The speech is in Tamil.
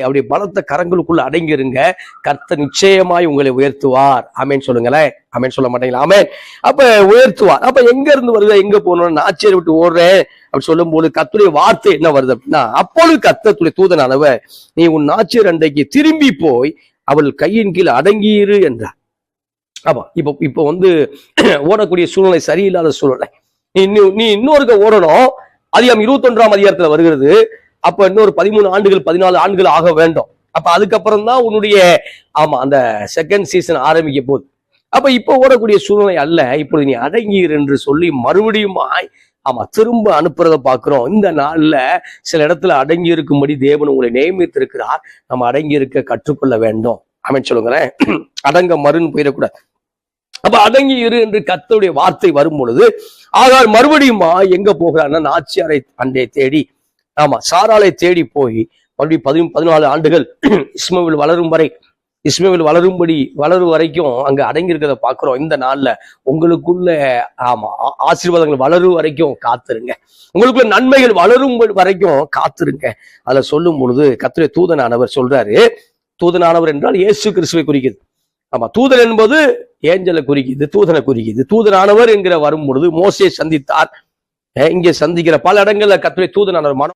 அவருடைய பலத்த கரங்களுக்குள்ள அடங்கிருங்க. கர்த்தர் நிச்சயமாய் உங்களை உயர்த்துவார். ஆமேன் சொல்லுங்களேன். ஆமேன் சொல்ல மாட்டீங்களா? ஆமேன். அப்ப உயர்த்துவார். அப்ப எங்க இருந்து வருது? எங்க போகணும்? ஆச்சரிய விட்டு ஓடுறேன் அப்படி சொல்லும் போது கர்த்தருடைய வார்த்தை என்ன வருது அப்படின்னா, அப்பொழுது கர்த்தருடைய தூதனானவர், நீ உன் ஆச்சரிய அண்டைக்கு திரும்பி போய் அவள் கையின் கீழ் அடங்கியிரு என்றார். ஆமா, இப்ப ஓடக்கூடிய சூழ்நிலை சரியில்லாத சூழ்நிலை. நீ இன்னொருக்க ஓடணும். அதிகாரம் 21ஆம் அதிகாரத்துல வருகிறது. அப்ப இன்னொரு 13 ஆண்டுகள் 14 ஆண்டுகள் ஆக வேண்டும். அப்ப அதுக்கப்புறம் தான் உன்னுடைய அந்த செகண்ட் சீசன் ஆரம்பிக்க போகுது. அப்ப இப்ப ஓடக்கூடிய சூழ்நிலை அல்ல. இப்பொழுது நீ அடங்கீர் என்று சொல்லி மறுபடியும் திரும்ப அனுப்புறதை பார்க்கிறோம். இந்த நாள்ல சில இடத்துல அடங்கி இருக்கும்படி தேவன் உங்களை நியமித்திருக்கிறார். நம்ம அடங்கி இருக்க கற்றுக்கொள்ள வேண்டும். ஆமென் சொல்லுங்களேன். அடங்க மறுன்னு போயிடக்கூடாது. அப்ப அடங்கி இரு என்று கர்த்தருடைய வார்த்தை வரும் பொழுது ஆகார் மறுபடியும் எங்க போகிறான்னா, நாச்சியாரை அண்டை தேடி சாராளை தேடி போய் மறுபடியும் 14 ஆண்டுகள் இஸ்மவேல் வளரும்படி வளரும் வரைக்கும் அங்க அடங்கி இருக்கிறத பாக்குறோம். இந்த நாள்ல உங்களுக்குள்ள ஆசீர்வாதங்கள் வளரும் வரைக்கும் காத்துருங்க. உங்களுக்குள்ள நன்மைகள் வளரும் வரைக்கும் காத்துருங்க. அதுல சொல்லும் பொழுது கர்த்தருடைய தூதனானவர் சொல்றாரு. தூதனானவர் என்றால் இயேசு கிறிஸ்துவை குறிக்குது. தூதன் என்பது ஏஞ்சலை குறிக்குது, தூதனை குறிக்குது. தூதனானவர் என்கிற வரும் பொழுது மோசே சந்தித்தார். இங்கே சந்திக்கிற பல இடங்கள்ல கர்த்தருடைய தூதனானவர்